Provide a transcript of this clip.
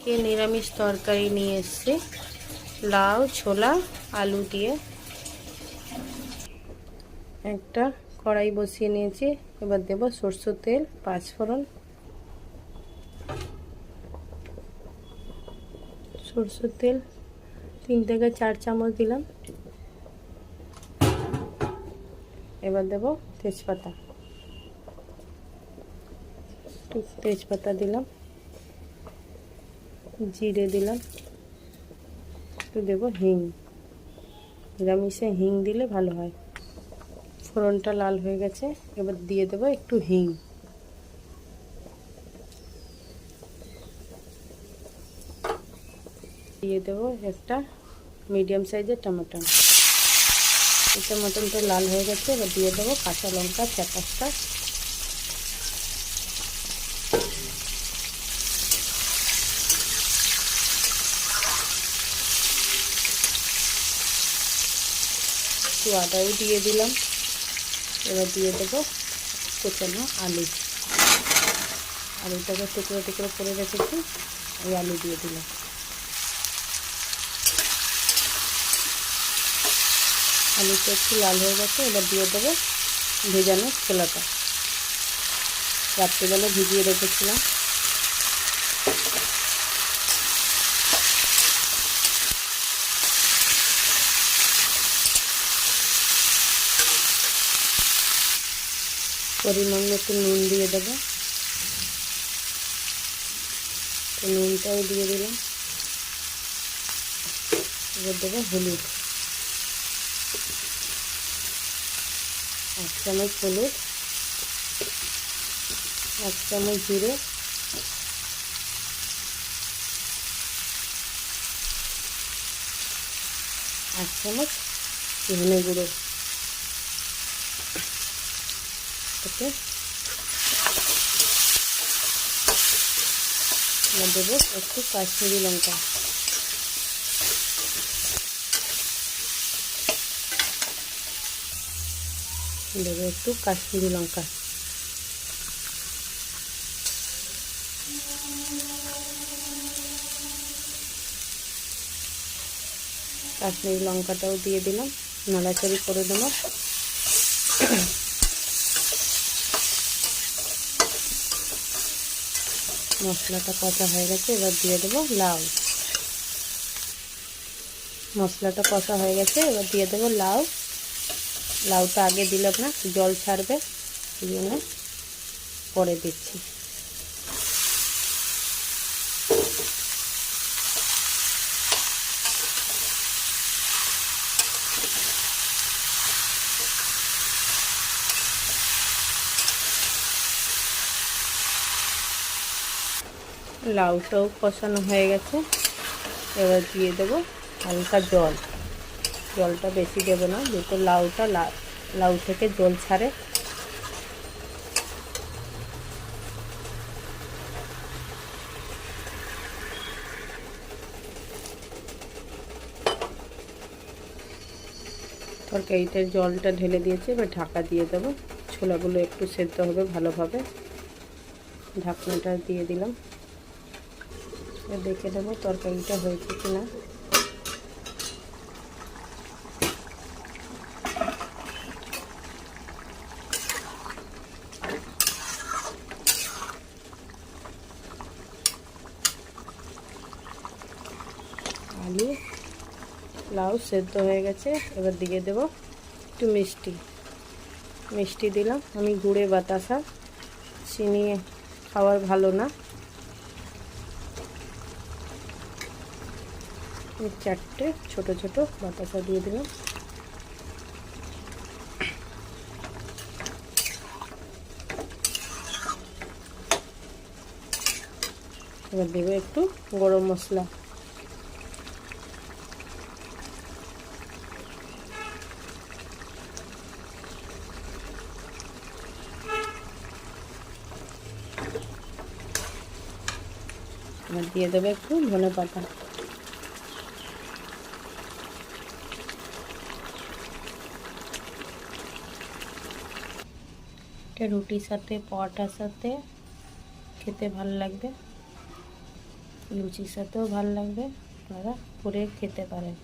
কে নিরামিষ তরকারি নিয়ে এসেছি, লাউ ছোলা আলু দিয়ে। একটা কড়াই বসিয়ে নিয়েছি, এবার দেব সরষের তেল, পাঁচফোড়ন, সরষের তেল 3 থেকে 4 চামচ দিলাম। এবার দেব তেজপাতা, তেজপাতা দিলাম, জিরে দিলাম, একটু দেব হিং। নিরামিষে হিং দিলে ভালো হয়। ফোড়নটা লাল হয়ে গেছে, এবার দিয়ে দেব একটু হিং। দিয়ে দেব একটা মিডিয়াম সাইজের টমেটো। এই টমেটোটা লাল হয়ে গেছে, এবার দিয়ে দেবো কাঁচা লঙ্কা 4-5টা। একটু আদাও দিয়ে দিলাম। এবার দিয়ে দেবো কোচানো আলু। আলুটাকে টুকরো টুকরো করে রেখেছি, ওই আলু দিয়ে দিলাম। আলুটা একটু লাল হয়ে গেছে, এবার দিয়ে দেবো ভেজানো ছোলাটা। রাত্রিবেলা ভিজিয়ে রেখেছিলাম। পরিমাণ মতো নুন দিয়ে দেবো, নুনটাও দিয়ে দিলাম। এবার দেবো হলুদ, 1 চামচ হলুদ, 1 চামচ জিরে, 1 চামচ ধনে গুঁড়ো। ওকে, এবার দেবো একটু কাশ্মীরি লঙ্কা। দেবো একটু কাশ্মীরি লঙ্কা। কাশ্মীরি লঙ্কাটাও দিয়ে দিলাম, নাড়াচাড়ি করে দেবো। মশলাটা কষা হয়ে গেছে, এবার দিয়ে দেবো লাউ। মশলাটা কষা হয়ে গেছে, এবার দিয়ে দেবো লাউ। লাউটা আগে দিলাম না, জল ছাড়বে, এই জন্য পরে দিচ্ছি। লাউটাও কষানো হয়ে গেছে, এবার দিয়ে দেবো হালকা জল। জলটা বেশি দেবো না, যেহেতু লাউটা লাউ থেকে জল ছাড়ে। তরকারিটার জলটা ঢেলে দিয়েছি, এবার ঢাকা দিয়ে দেবো। ছোলাগুলো একটু সেদ্ধ হবে ভালোভাবে। ঢাকনাটা দিয়ে দিলাম, দেখে দেবো তরকারিটা হয়েছে কিনা। আলু লাউ সেদ্ধ হয়ে গেছে, এবার দিয়ে দেবো একটু মিষ্টি দিলাম। আমি গুড়ে বাতাসা, চিনি খাওয়ার ভালো না। 4টে ছোট ছোট বাতাসা দিয়ে দিলাম। এবার দেবো একটু গরম মশলা। এবার দিয়ে দেবো একটু ধনে পাতা। এটা রুটির সাথে পরোটার সাথে খেতে ভালো লাগবে। লুচির সাথেও ভালো লাগবে, আপনারা করে খেতে পারেন।